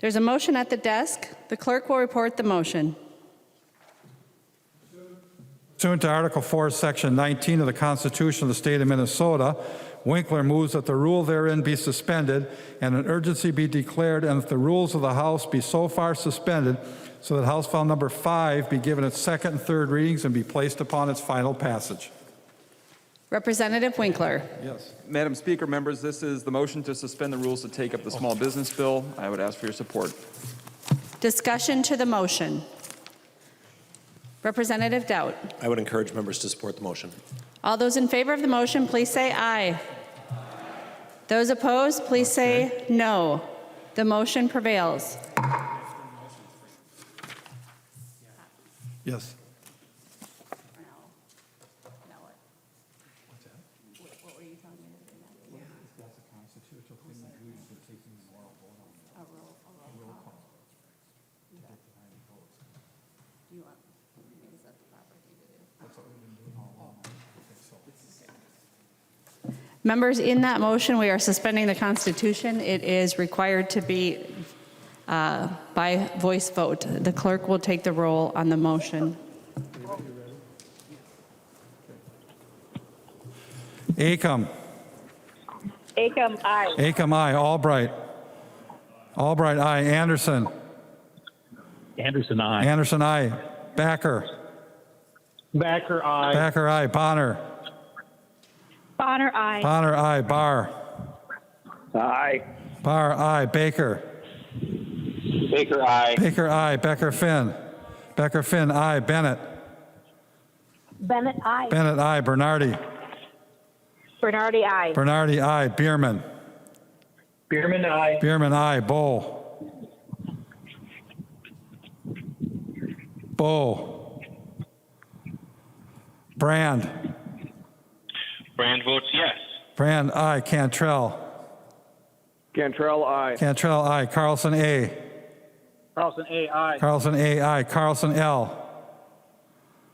There's a motion at the desk. The clerk will report the motion. Pursuant to Article 4, Section 19 of the Constitution of the State of Minnesota, Winkler moves that the rule therein be suspended and an urgency be declared, and that the rules of the House be so far suspended so that House File Number 5 be given its second and third readings and be placed upon its final passage. Representative Winkler. Yes. Madam Speaker, members, this is the motion to suspend the rules to take up the small business bill. I would ask for your support. Discussion to the motion. Representative Dowd. I would encourage members to support the motion. All those in favor of the motion, please say aye. Those opposed, please say no. The motion prevails. Yes. Members, in that motion, we are suspending the Constitution. It is required to be by voice vote. The clerk will take the roll on the motion. Acom. Acom, aye. Acom, aye. Albright. Albright, aye. Anderson. Anderson, aye. Anderson, aye. Backer. Backer, aye. Backer, aye. Bonner. Bonner, aye. Bonner, aye. Barr. Aye. Barr, aye. Baker. Baker, aye. Baker, aye. Becker, Finn. Becker, Finn, aye. Bennett. Bennett, aye. Bennett, aye. Bernardi. Bernardi, aye. Bernardi, aye. Bierman. Bierman, aye. Bierman, aye. Bow. Bow. Brand. Brand votes yes. Brand, aye. Cantrell. Cantrell, aye. Cantrell, aye. Carlson, A. Carlson, A, aye. Carlson, A, aye. Carlson, L.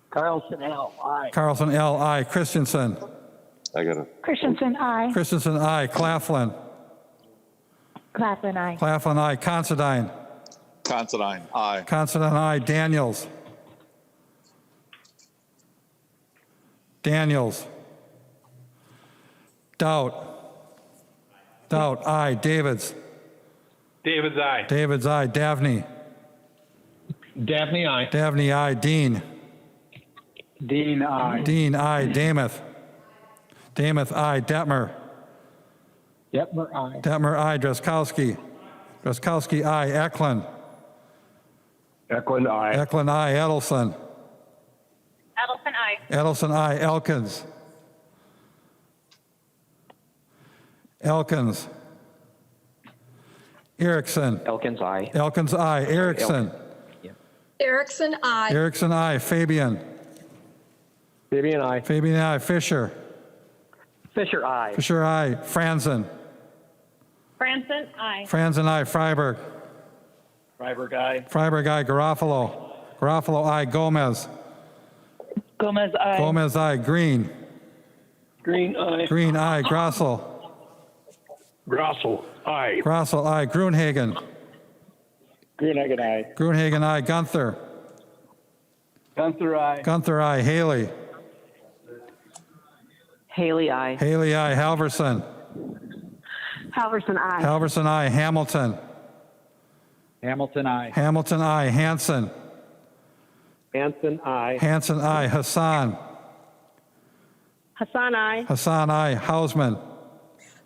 Carlson, L, aye. Carlson, L, aye. Christensen. I got it. Christensen, aye. Christensen, aye. Claflin. Claflin, aye. Claflin, aye. Considine. Considine, aye. Considine, aye. Daniels. Daniels. Doubt. Doubt, aye. Davids. David's, aye. Davids, aye. Davney. Dabney, aye. Davney, aye. Dean. Dean, aye. Dean, aye. Damath. Damath, aye. Detmer. Detmer, aye. Detmer, aye. Drazkowski. Drazkowski, aye. Eklund. Eklund, aye. Eklund, aye. Edelson. Edelson, aye. Edelson, aye. Elkins. Elkins. Erickson. Elkins, aye. Elkins, aye. Erickson. Erickson, aye. Erickson, aye. Fabian. Fabian, aye. Fabian, aye. Fisher. Fisher, aye. Fisher, aye. Franzen. Franson, aye. Franzen, aye. Freiberg. Freiberg, aye. Freiberg, aye. Garofalo. Garofalo, aye. Gomez. Gomez, aye. Gomez, aye. Green. Green, aye. Green, aye. Grossel. Grossel, aye. Grossel, aye. Grunhagen. Greenhagen, aye. Grunhagen, aye. Gunther. Gunther, aye. Gunther, aye. Haley. Haley, aye. Haley, aye. Halverson. Halverson, aye. Halverson, aye. Hamilton. Hamilton, aye. Hamilton, aye. Hanson. Hanson, aye. Hanson, aye. Hassan. Hassan, aye. Hassan, aye. Hausman.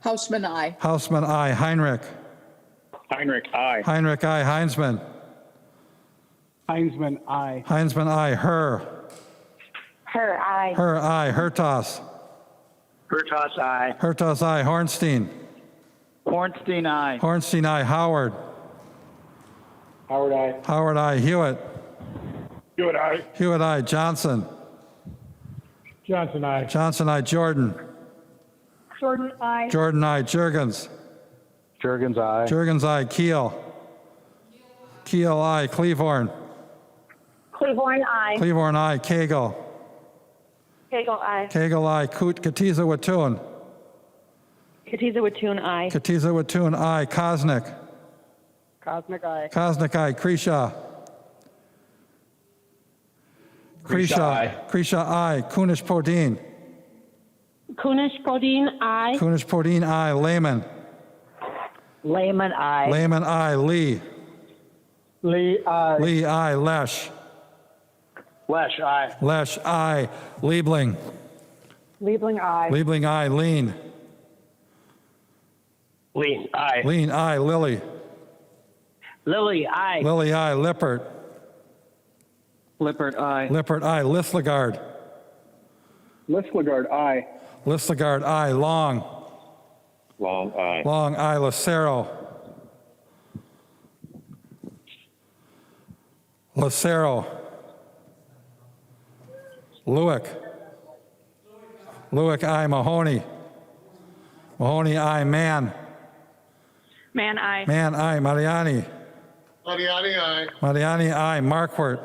Hausman, aye. Hausman, aye. Heinrich. Heinrich, aye. Heinrich, aye. Heinzman. Heinzman, aye. Heinzman, aye. Herr. Her, aye. Herr, aye. Hertas. Hertas, aye. Hertas, aye. Hornstein. Hornstein, aye. Hornstein, aye. Howard. Howard, aye. Howard, aye. Hewitt. Hewitt, aye. Hewitt, aye. Johnson. Johnson, aye. Johnson, aye. Jordan. Jordan, aye. Jordan, aye. Jurgens. Jurgens, aye. Jurgens, aye. Keel. Keel, aye. Cleavorn. Cleavorn, aye. Cleavorn, aye. Cagle. Cagle, aye. Cagle, aye. Katiza Watun. Katiza Watun, aye. Katiza Watun, aye. Kosnick. Cosmic eye. Kosnick, aye. Kresha. Kresha, aye. Kunish-Podine. Kunish-Podine, aye. Kunish-Podine, aye. Lehman. Lehman, aye. Lehman, aye. Lee. Lee, aye. Lee, aye. Lesh. Lesh, aye. Lesh, aye. Liebling. Liebling, aye. Liebling, aye. Lean. Lee, aye. Lean, aye. Lilly. Lily, aye. Lilly, aye. Lippert. Lippert, aye. Lippert, aye. Listlegard. Listlegard, aye. Listlegard, aye. Long. Long, aye. Long, aye. Lucero. Lucero. Lewick. Lewick, aye. Mahoney. Mahoney, aye. Mann. Man, aye. Mann, aye. Mariani. Mariani, aye. Mariani, aye. Markwart.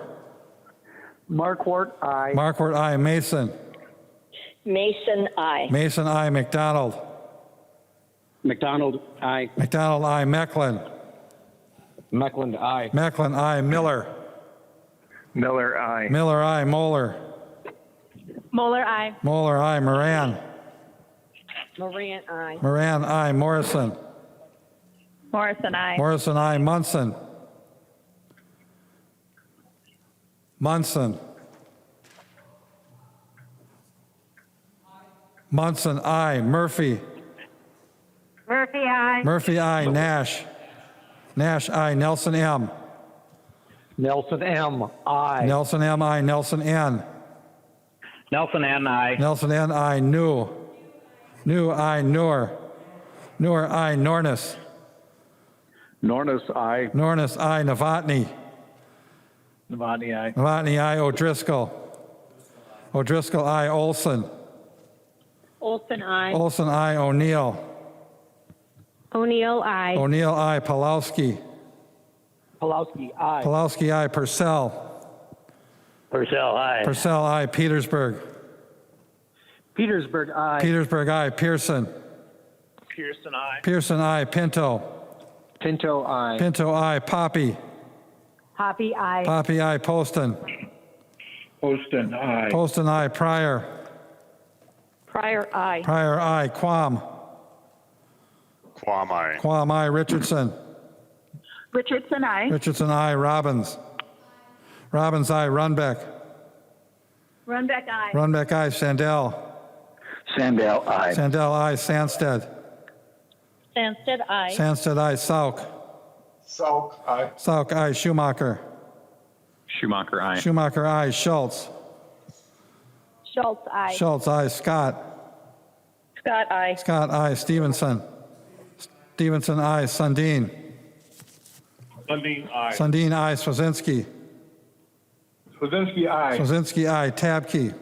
Markwart, aye. Markwart, aye. Mason. Mason, aye. Mason, aye. McDonald. McDonald, aye. McDonald, aye. Mecklin. Meckland, aye. Mecklin, aye. Miller. Miller, aye. Miller, aye. Moeller. Moeller, aye. Moeller, aye. Moran. Moran, aye. Moran, aye. Morrison. Morrison, aye. Morrison, aye. Munson. Munson. Munson, aye. Murphy. Murphy, aye. Murphy, aye. Nash. Nash, aye. Nelson M. Nelson M, aye. Nelson M, aye. Nelson N. Nelson N, aye. Nelson N, aye. New. New, aye. Noor. Noor, aye. Nornis. Nornis, aye. Nornis, aye. Novotny. Novotny, aye. Novotny, aye. O'Driscoll. O'Driscoll, aye. Olson. Olson, aye. Olson, aye. O'Neill. O'Neill, aye. O'Neill, aye. Pulowski. Pulowski, aye. Pulowski, aye. Purcell. Purcell, aye. Purcell, aye. Petersburg. Petersburg, aye. Petersburg, aye. Pearson. Pearson, aye. Pearson, aye. Pinto. Pinto, aye. Pinto, aye. Poppy. Poppy, aye. Poppy, aye. Poston. Poston, aye. Poston, aye. Pryor. Pryor, aye. Pryor, aye. Quam. Quam, aye. Quam, aye. Richardson. Richardson, aye. Richardson, aye. Robbins. Robbins, aye. Runbeck. Runbeck, aye. Runbeck, aye. Sandell. Sandell, aye. Sandell, aye. Sandsted. Sandsted, aye. Sandsted, aye. Sauk. Salk, aye. Sauk, aye. Schumacher. Schumacher, aye. Schumacher, aye. Schultz. Schultz, aye. Schultz, aye. Scott. Scott, aye. Scott, aye. Stevenson. Stevenson, aye. Sundin. Sundin, aye. Sundin, aye. Swazinski. Swazinski, aye. Swazinski, aye. Tabke.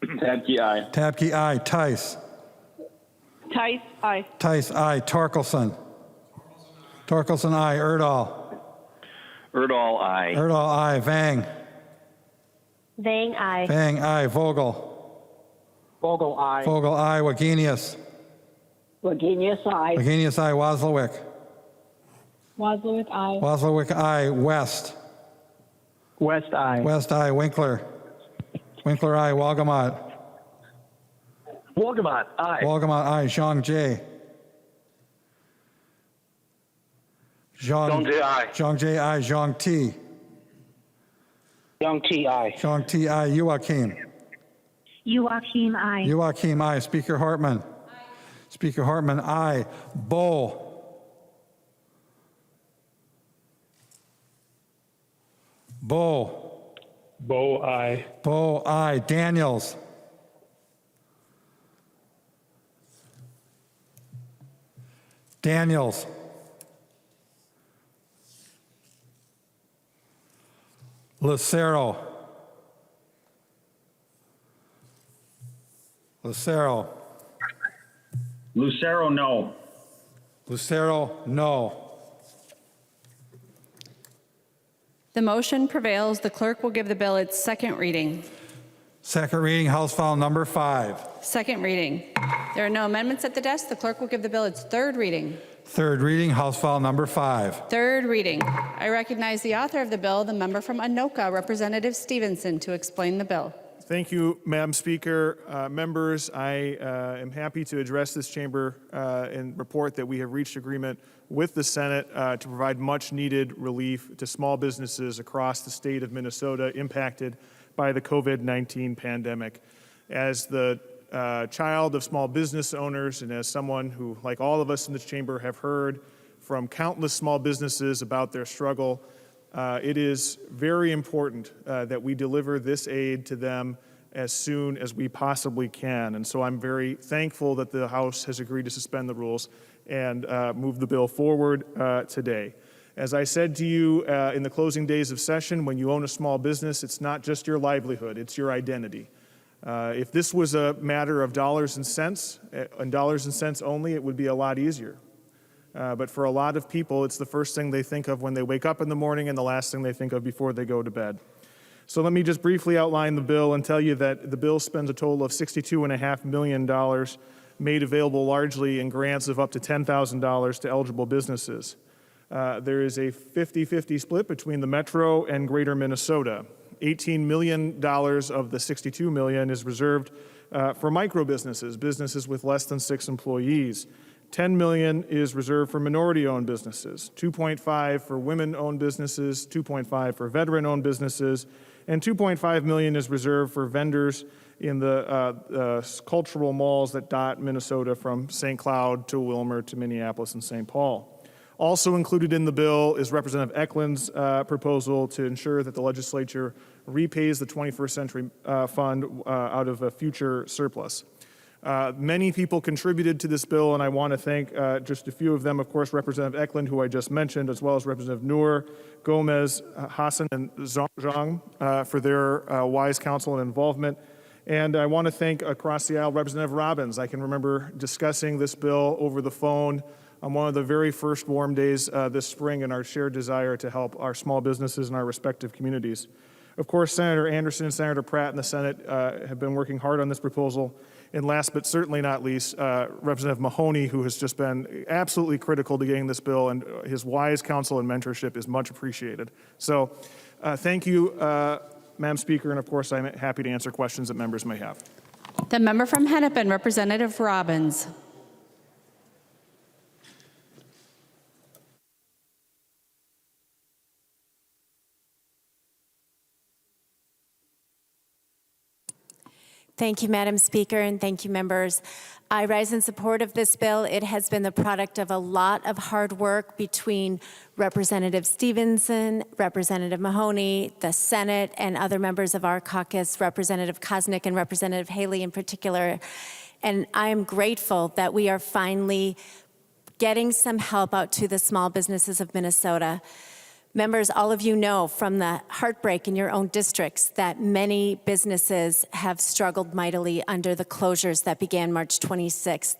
Tadke, aye. Tabke, aye. Tice. Tice, aye. Tice, aye. Torkelson. Torkelson, aye. Erdahl. Erdahl, aye. Erdahl, aye. Vang. Vang, aye. Vang, aye. Vogel. Vogel, aye. Vogel, aye. Wagenius. Wagenius, aye. Wagenius, aye. Waslewick. Waslewick, aye. Waslewick, aye. West. West, aye. West, aye. Winkler. Winkler, aye. Walgamot. Wolgamott, aye. Walgamot, aye. Zhang Jie. Zhang Jie, aye. Zhang Jie, aye. Zhang Ti. Young T, aye. Zhang Ti, aye. Joachim. Joachim, aye. Joachim, aye. Speaker Hartman. Speaker Hartman, aye. Bo. Bo. Bo, aye. Bo, aye. Daniels. Daniels. Lucero. Lucero. Lucero, no. Lucero, no. The motion prevails. The clerk will give the bill its second reading. Second reading, House File Number 5. Second reading. There are no amendments at the desk. The clerk will give the bill its third reading. Third reading, House File Number 5. Third reading. I recognize the author of the bill, the member from Anoka, Representative Stevenson, to explain the bill. Thank you, Madam Speaker. Members, I am happy to address this chamber and report that we have reached agreement with the Senate to provide much needed relief to small businesses across the state of Minnesota impacted by the COVID-19 pandemic. As the child of small business owners and as someone who, like all of us in this chamber, have heard from countless small businesses about their struggle, it is very important that we deliver this aid to them as soon as we possibly can. And so I'm very thankful that the House has agreed to suspend the rules and move the bill forward today. As I said to you in the closing days of session, when you own a small business, it's not just your livelihood, it's your identity. If this was a matter of dollars and cents only, it would be a lot easier. But for a lot of people, it's the first thing they think of when they wake up in the morning and the last thing they think of before they go to bed. So let me just briefly outline the bill and tell you that the bill spends a total of $62.5 million, made available largely in grants of up to $10,000 to eligible businesses. There is a 50-50 split between the Metro and Greater Minnesota. $18 million of the $62 million is reserved for micro businesses, businesses with less than 6 employees. $10 million is reserved for minority-owned businesses, $2.5 for women-owned businesses, $2.5 for veteran-owned businesses, and $2.5 million is reserved for vendors in the cultural malls that dot Minnesota from St. Cloud to Wilmer to Minneapolis and St. Paul. Also included in the bill is Representative Eklund's proposal to ensure that the legislature repays the 21st Century Fund out of a future surplus. Many people contributed to this bill, and I want to thank just a few of them, of course, Representative Eklund, who I just mentioned, as well as Representative Noor, Gomez, Hassan, and Zhang for their wise counsel and involvement. And I want to thank across the aisle Representative Robbins. I can remember discussing this bill over the phone on one of the very first warm days this spring in our shared desire to help our small businesses in our respective communities. Of course, Senator Anderson and Senator Pratt in the Senate have been working hard on this proposal. And last but certainly not least, Representative Mahoney, who has just been absolutely critical to getting this bill, and his wise counsel and mentorship is much appreciated. So thank you, Madam Speaker, and of course I'm happy to answer questions that members may have. The member from Hennepin, Representative Robbins. Thank you, Madam Speaker, and thank you, members. I rise in support of this bill. It has been the product of a lot of hard work between Representative Stevenson, Representative Mahoney, the Senate, and other members of our caucus, Representative Koznick and Representative Haley in particular. And I am grateful that we are finally getting some help out to the small businesses of Minnesota. Members, all of you know from the heartbreak in your own districts that many businesses have struggled mightily under the closures that began March 26th.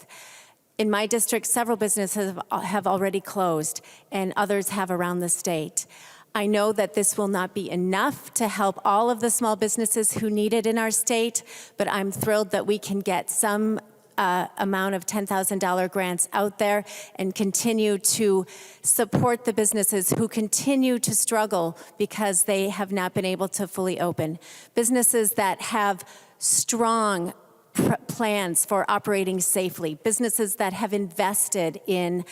In my district, several businesses have already closed, and others have around the state. I know that this will not be enough to help all of the small businesses who need it in our state, but I'm thrilled that we can get some amount of $10,000 grants out there and continue to support the businesses who continue to struggle because they have not been able to fully open. Businesses that have strong plans for operating safely, businesses that have invested in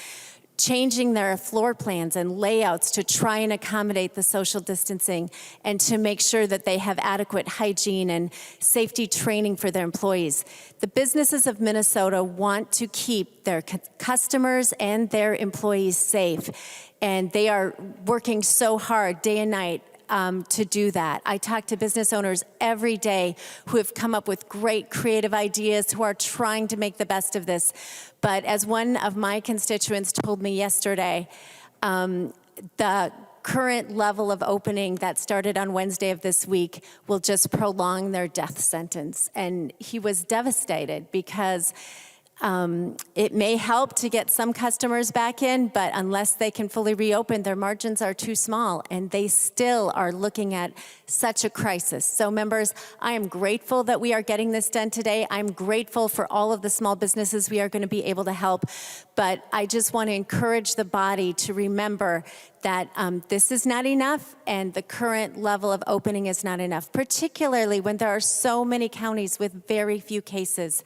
changing their floor plans and layouts to try and accommodate the social distancing and to make sure that they have adequate hygiene and safety training for their employees. The businesses of Minnesota want to keep their customers and their employees safe, and they are working so hard day and night to do that. I talk to business owners every day who have come up with great creative ideas, who are trying to make the best of this. But as one of my constituents told me yesterday, the current level of opening that started on Wednesday of this week will just prolong their death sentence. And he was devastated because It may help to get some customers back in, but unless they can fully reopen, their margins are too small, and they still are looking at such a crisis. So members, I am grateful that we are getting this done today. I'm grateful for all of the small businesses we are going to be able to help, but I just want to encourage the body to remember that this is not enough, and the current level of opening is not enough, particularly when there are so many counties with very few cases.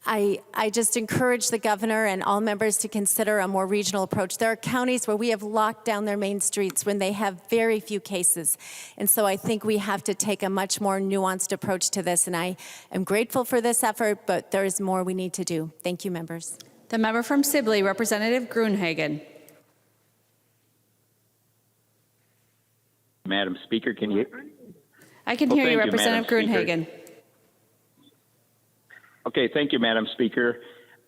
I just encourage the governor and all members to consider a more regional approach. There are counties where we have locked down their main streets when they have very few cases. And so I think we have to take a much more nuanced approach to this. And I am grateful for this effort, but there is more we need to do. Thank you, members. The member from Sibley, Representative Gruenhagen. Madam Speaker, can you? I can hear you, thank you, Representative Madam Speaker. Gruenhagen. Okay, thank you, Madam Speaker.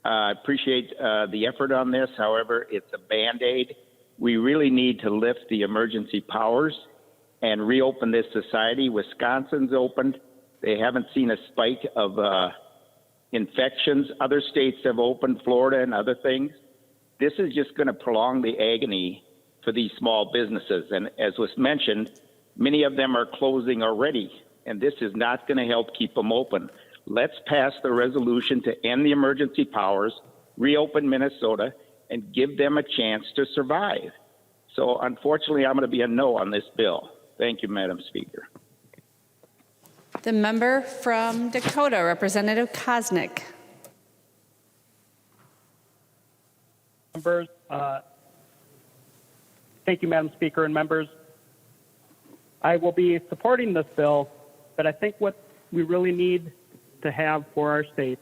I appreciate the effort on this. However, it's a Band-Aid. We really need to lift the emergency powers and reopen this society. Wisconsin's opened. They haven't seen a spike of infections. Other states have opened, Florida and other things. This is just going to prolong the agony for these small businesses. And as was mentioned, many of them are closing already, and this is not going to help keep them open. Let's pass the resolution to end the emergency powers, reopen Minnesota, and give them a chance to survive. So unfortunately, I'm going to be a no on this bill. Thank you, Madam Speaker. The member from Dakota, Representative Koznick. Members, thank you, Madam Speaker and members. I will be supporting this bill, but I think what we really need to have for our state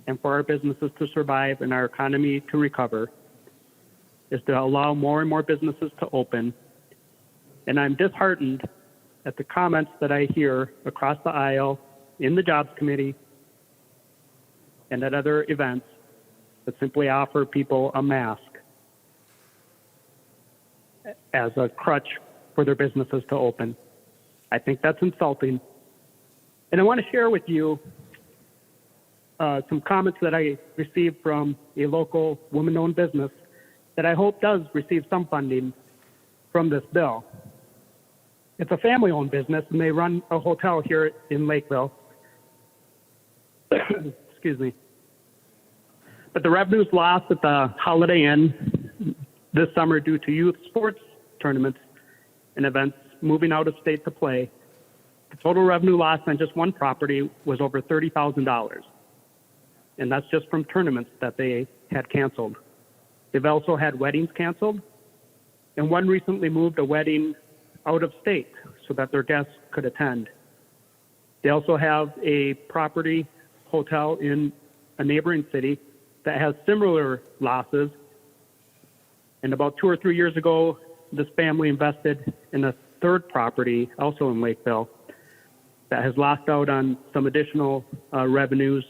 and for our businesses to survive and our economy to recover is to allow more and more businesses to open. And I'm disheartened at the comments that I hear across the aisle in the Jobs Committee and at other events that simply offer people a mask as a crutch for their businesses to open. I think that's insulting. And I want to share with you some comments that I received from a local woman-owned business that I hope does receive some funding from this bill. It's a family-owned business, and they run a hotel here in Lakeville. Excuse me. But the revenues lost at the Holiday Inn this summer due to youth sports tournaments and events moving out of state to play. The total revenue loss on just one property was over $30,000. And that's just from tournaments that they had canceled. They've also had weddings canceled, and one recently moved a wedding out of state so that their guests could attend. They also have a property hotel in a neighboring city that has similar losses. And about 2 or 3 years ago, this family invested in a third property, also in Lakeville, that has lost out on some additional revenues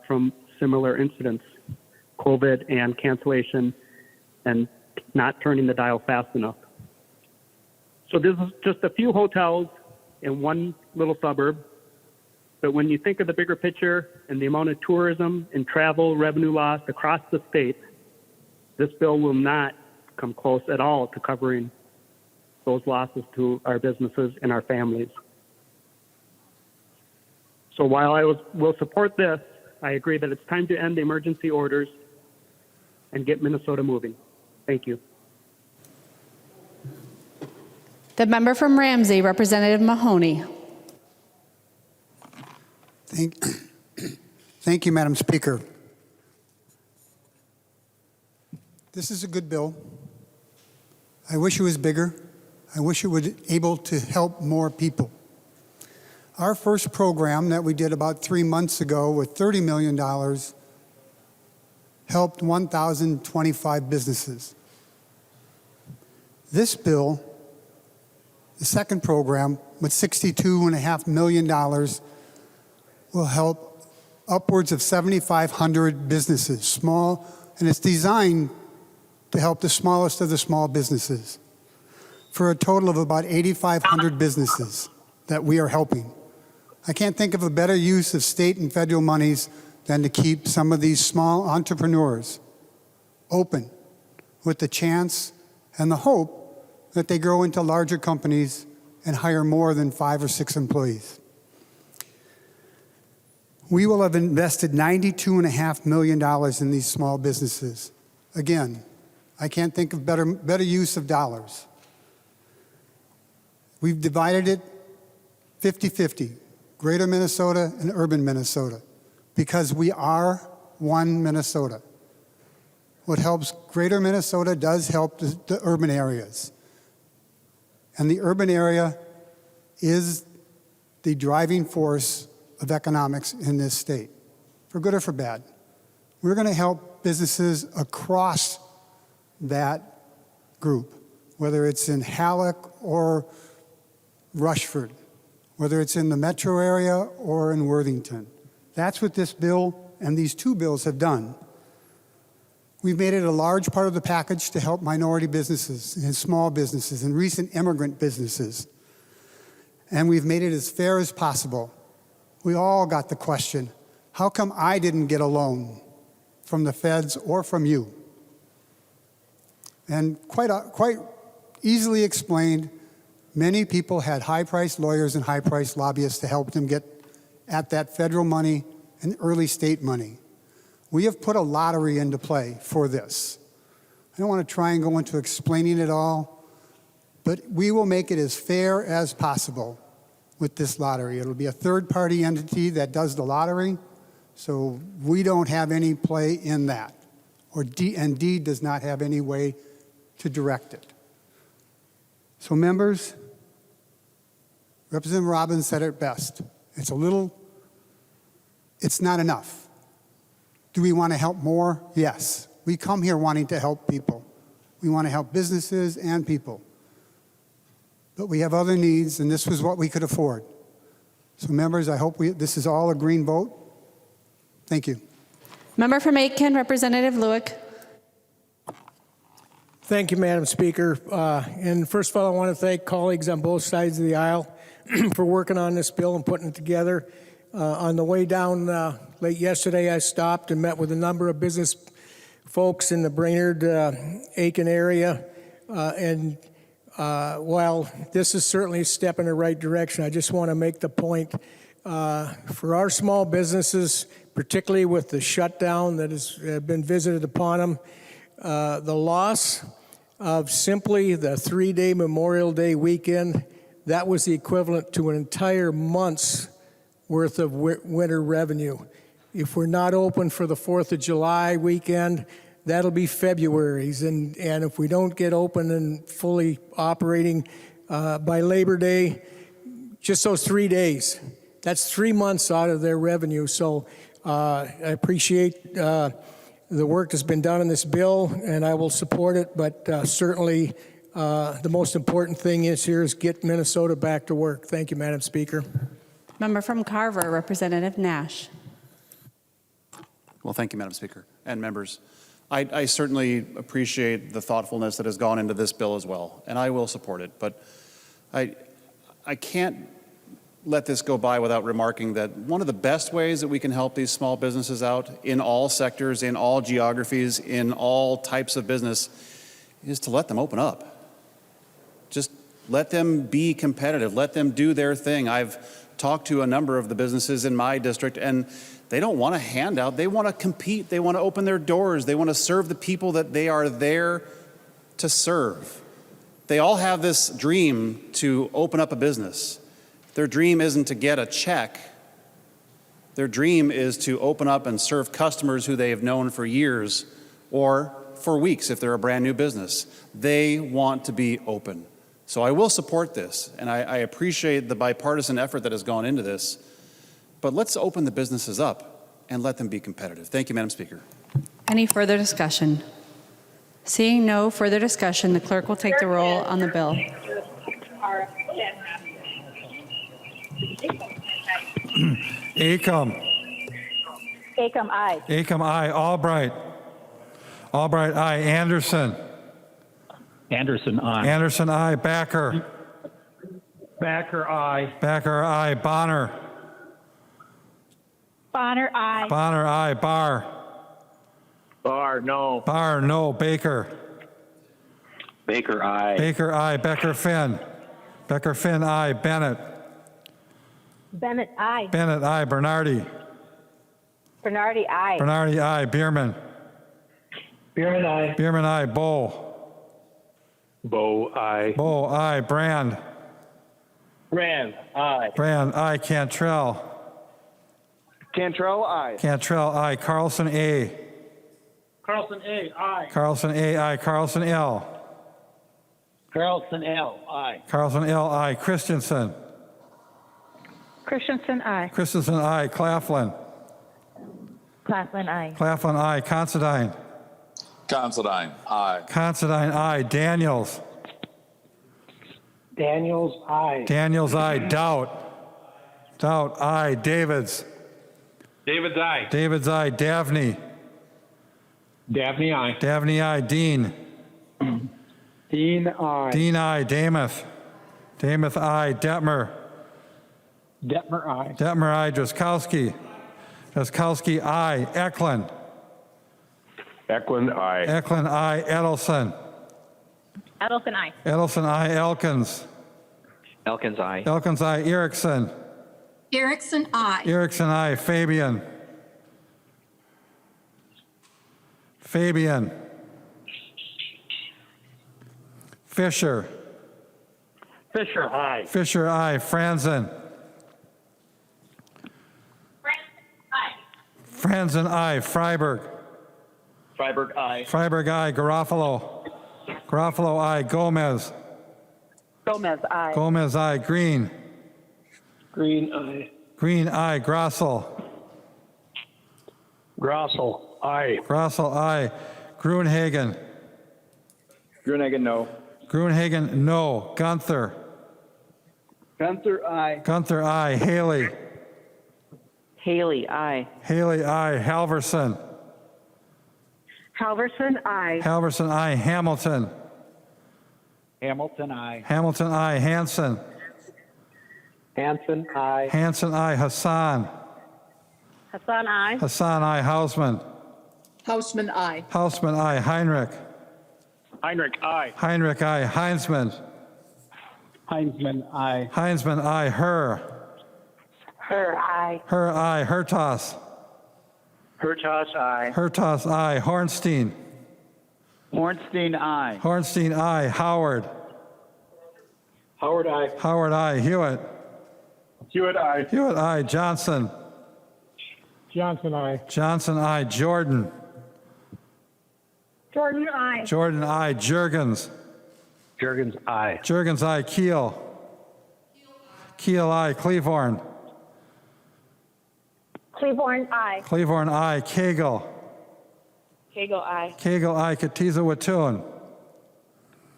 from similar incidents, COVID and cancellation, and not turning the dial fast enough. So this is just a few hotels in one little suburb, but when you think of the bigger picture and the amount of tourism and travel revenue loss across the state, this bill will not come close at all to covering those losses to our businesses and our families. So while I will support this, I agree that it's time to end the emergency orders and get Minnesota moving. Thank you. The member from Ramsey, Representative Mahoney. Thank you, Madam Speaker. This is a good bill. I wish it was bigger. I wish it was able to help more people. Our first program that we did about 3 months ago with $30 million helped 1,025 businesses. This bill, the second program, with $62.5 million, will help upwards of 7,500 businesses, small, and it's designed to help the smallest of the small businesses, for a total of about 8,500 businesses that we are helping. I can't think of a better use of state and federal monies than to keep some of these small entrepreneurs open with the chance and the hope that they grow into larger companies and hire more than 5 or 6 employees. We will have invested $92.5 million in these small businesses. Again, I can't think of better use of dollars. We've divided it 50-50, greater Minnesota and urban Minnesota, because we are one Minnesota. What helps greater Minnesota does help the urban areas. And the urban area is the driving force of economics in this state, for good or for bad. We're going to help businesses across that group, whether it's in Halleck or Rushford, whether it's in the metro area or in Worthington. That's what this bill and these 2 bills have done. We've made it a large part of the package to help minority businesses and small businesses and recent immigrant businesses. And we've made it as fair as possible. We all got the question, how come I didn't get a loan from the feds or from you? And quite easily explained, many people had high-priced lawyers and high-priced lobbyists to help them get at that federal money and early state money. We have put a lottery into play for this. I don't want to try and go into explaining it all, but we will make it as fair as possible with this lottery. It'll be a third-party entity that does the lottery, so we don't have any play in that, and Deed does not have any way to direct it. So members, Representative Robbins said it best. It's not enough. Do we want to help more? Yes. We come here wanting to help people. We want to help businesses and people. But we have other needs, and this was what we could afford. So members, I hope this is all a green vote. Thank you. Member from Aitkin, Representative Lewick. Thank you, Madam Speaker. And first of all, I want to thank colleagues on both sides of the aisle for working on this bill and putting it together. On the way down late yesterday, I stopped and met with a number of business folks in the Brainerd, Aiken area. And while this is certainly a step in the right direction, I just want to make the point for our small businesses, particularly with the shutdown that has been visited upon them, the loss of simply the 3-day Memorial Day weekend, that was the equivalent to an entire month's worth of winter revenue. If we're not open for the 4th of July weekend, that'll be February's. And if we don't get open and fully operating by Labor Day, just those 3 days, that's 3 months out of their revenue. So I appreciate the work that's been done in this bill, and I will support it, but certainly the most important thing is get Minnesota back to work. Thank you, Madam Speaker. Member from Carver, Representative Nash. Well, thank you, Madam Speaker and members. I certainly appreciate the thoughtfulness that has gone into this bill as well, and I will support it. But I can't let this go by without remarking that one of the best ways that we can help these small businesses out in all sectors, in all geographies, in all types of business is to let them open up. Just let them be competitive. Let them do their thing. I've talked to a number of the businesses in my district, and they don't want a handout. They want to compete. They want to open their doors. They want to serve the people that they are there to serve. They all have this dream to open up a business. Their dream isn't to get a check. Their dream is to open up and serve customers who they have known for years or for weeks if they're a brand new business. They want to be open. So I will support this, and I appreciate the bipartisan effort that has gone into this. But let's open the businesses up and let them be competitive. Thank you, Madam Speaker. Any further discussion? Seeing no further discussion, the clerk will take the roll on the bill. Acom. Acom, aye. Acom, aye. Albright. Albright, aye. Anderson. Anderson, aye. Anderson, aye. Backer. Backer, aye. Backer, aye. Bonner. Bonner, aye. Bonner, aye. Barr. Barr, no. Barr, no. Baker. Baker, aye. Baker, aye. Becker, Finn. Becker, Finn, aye. Bennett. Bennett, aye. Bennett, aye. Bernardi. Bernardi, aye. Bernardi, aye. Bierman. Bierman, aye. Bierman, aye. Bow. Bow, aye. Bow, aye. Brand. Brand, aye. Brand, aye. Cantrell. Cantrell, aye. Cantrell, aye. Carlson, A. Carlson, A, aye. Carlson, A, aye. Carlson, L. Carlson, L, aye. Carlson, L, aye. Christensen. Christensen, aye. Christensen, aye. Claflin. Claflin, aye. Claflin, aye. Considine. Considine, aye. Considine, aye. Daniels. Daniels, aye. Daniels, aye. Doubt. Doubt, aye. Davids. David's, aye. Davids, aye. Davney. Dabney, aye. Davney, aye. Dean. Dean, aye. Dean, aye. Damath. Damath, aye. Detmer. Detmer, aye. Detmer, aye. Drazkowski. Drazkowski, aye. Eklund. Eklund, aye. Eklund, aye. Edelson. Edelson, aye. Edelson, aye. Elkins. Elkins, aye. Elkins, aye. Erickson. Erickson, aye. Erickson, aye. Fabian. Fabian. Fisher. Fisher, aye. Fisher, aye. Franzen. Franzen, aye. Freiberg. Freiberg, aye. Freiberg, aye. Garofalo. Garofalo, aye. Gomez. Gomez, aye. Gomez, aye. Green. Green, aye. Green, aye. Grossel. Grossel, aye. Grossel, aye. Gruenhagen. Gruenhagen, no. Gruenhagen, no. Gunther. Gunther, aye. Gunther, aye. Haley. Haley, aye. Haley, aye. Halverson. Halverson, aye. Halverson, aye. Hamilton. Hamilton, aye. Hamilton, aye. Hanson. Hanson, aye. Hanson, aye. Hassan. Hassan, aye. Hassan, aye. Hausman. Hausman, aye. Hausman, aye. Heinrich. Heinrich, aye. Heinrich, aye. Heinzman. Heinzman, aye. Heinzman, aye. Herr. Her, aye. Herr, aye. Hertas. Hertas, aye. Hertas, aye. Hornstein. Hornstein, aye. Hornstein, aye. Howard. Howard, aye. Howard, aye. Hewitt. Hewitt, aye. Hewitt, aye. Johnson. Johnson, aye. Johnson, aye. Jordan. Jordan, aye. Jordan, aye. Jurgens. Jurgens, aye. Jurgens, aye. Keel. Keel, aye. Cleavorn. Cleaborn, aye. Cleavorn, aye. Cagle. Cagle, aye. Cagle, aye. Katiza Watun.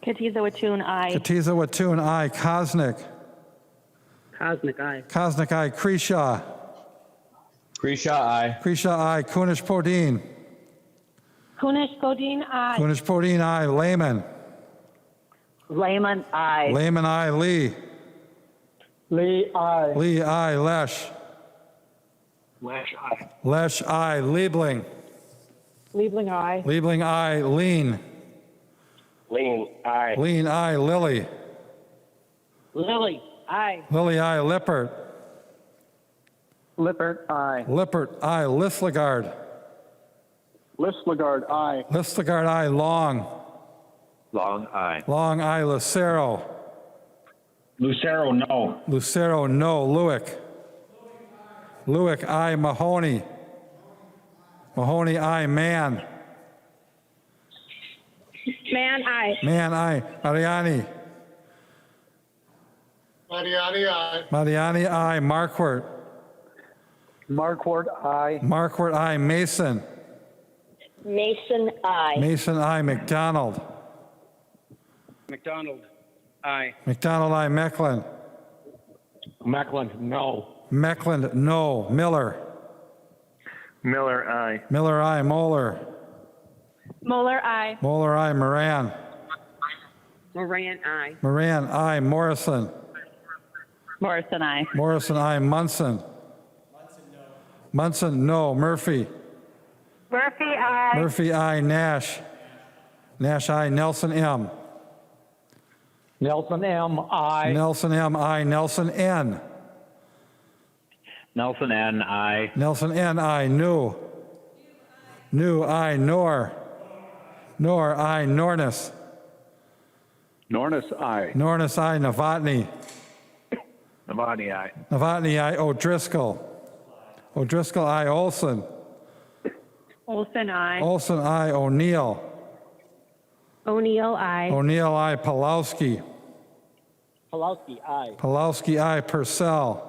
Katiza Watun, aye. Katiza Watun, aye. Kosnick. Cosmic, aye. Kosnick, aye. Kreshaw. Grisha, aye. Kreshaw, aye. Kunish Podine. Kunish Godin, aye. Kunish Podine, aye. Lehman. Lehman, aye. Lehman, aye. Lee. Lee, aye. Lee, aye. Lesh. Lash, aye. Lesh, aye. Liebling. Liebling, aye. Liebling, aye. Lean. Lean, aye. Lean, aye. Lilly. Lily, aye. Lily, aye. Lippert. Lippert, aye. Lippert, aye. Lislegard. Lislegard, aye. Lislegard, aye. Long. Long, aye. Long, aye. Lucero. Lucero, no. Lucero, no. Lewick. Lewick, aye. Mahoney. Mahoney, aye. Mann. Man, aye. Mann, aye. Mariani. Mariani, aye. Mariani, aye. Marquardt. Marquardt, aye. Marquardt, aye. Mason. Mason, aye. Mason, aye. McDonald. McDonald, aye. McDonald, aye. Mecklen. Mecklen, no. Mecklen, no. Miller. Miller, aye. Miller, aye. Moeller. Moeller, aye. Moeller, aye. Moran. Moran, aye. Moran, aye. Morrison. Morrison, aye. Morrison, aye. Munson. Munson, no. Murphy. Murphy, aye. Murphy, aye. Nash. Nash, aye. Nelson, M. Nelson M. I. Nelson, M. Aye. Nelson, N. Nelson N. I. Nelson, N. Aye. New. New, aye. Nor. Nor, aye. Nornis. Nornis I. Nornis, aye. Novotny. Novotny I. Novotny, aye. O'Driscoll. O'Driscoll, aye. Olson. Olson, aye. Olson, aye. O'Neill. O'Neill, aye. O'Neill, aye. Pulowski. Pulowski I. Pulowski, aye. Purcell.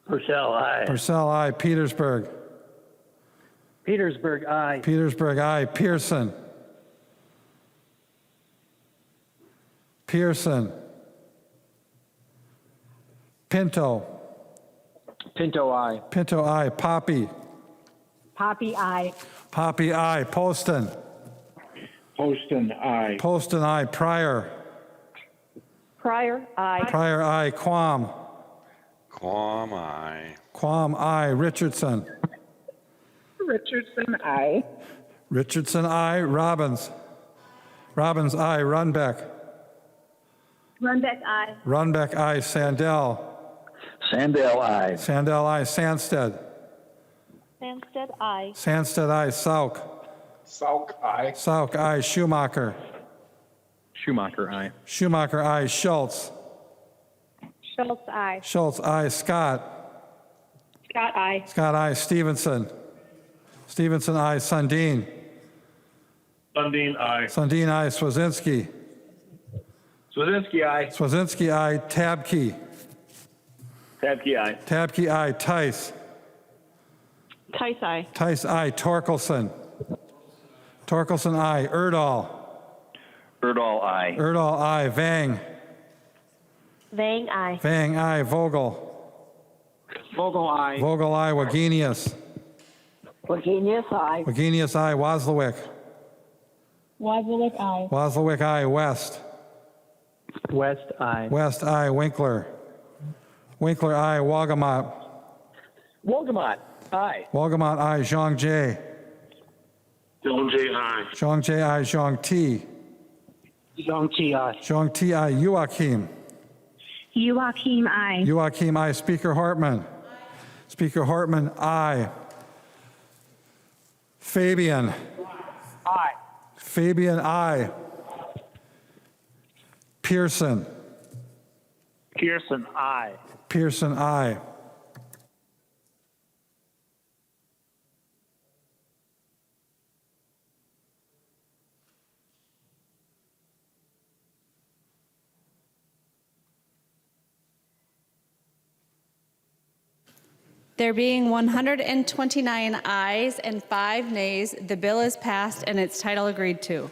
Purcell I. Purcell, aye. Petersburg. Petersburg I. Petersburg, aye. Pearson. Pearson. Pinto. Pinto I. Pinto, aye. Poppy. Poppy, aye. Poppy, aye. Poston. Poston I. Poston, aye. Pryor. Pryor, aye. Pryor, aye. Quam. Quam, aye. Quam, aye. Richardson. Richardson, aye. Richardson, aye. Robbins. Robbins, aye. Runbeck. Runbeck, aye. Runbeck, aye. Sandell. Sandell I. Sandell, aye. Sandsted. Sandsted, aye. Sandsted, aye. Sauk. Sauk I. Sauk, aye. Schumacher. Schumacher I. Schumacher, aye. Schultz. Schultz, aye. Schultz, aye. Scott. Scott, aye. Scott, aye. Stevenson. Stevenson, aye. Sundin. Sundin I. Sundin, aye. Swazinski. Swazinski I. Swazinski, aye. Tabke. Tabke I. Tabke, aye. Tice. Tice, aye. Tice, aye. Torkelson. Torkelson, aye. Erdahl. Erdahl I. Erdahl, aye. Vang. Vang, aye. Vang, aye. Vogel. Vogel I. Vogel, aye. Wagenius. Wagenius, aye. Wagenius, aye. Waslewick. Wadsworth, aye. Waslewick, aye. West. West I. West, aye. Winkler. Winkler, aye. Wagamot. Wolgamott I. Wagamot, aye. Zhang Jie. Zhang J I. Zhang Jie, aye. Zhang Ti. Zhang T I. Zhang Ti, aye. Joachim. Joachim, aye. Joachim, aye. Speaker Hartman. Speaker Hartman, aye. Fabian. I. Fabian, aye. Pearson. Pearson I. Pearson, aye. There being 129 ayes and 5 nays, the bill is passed and its title agreed to.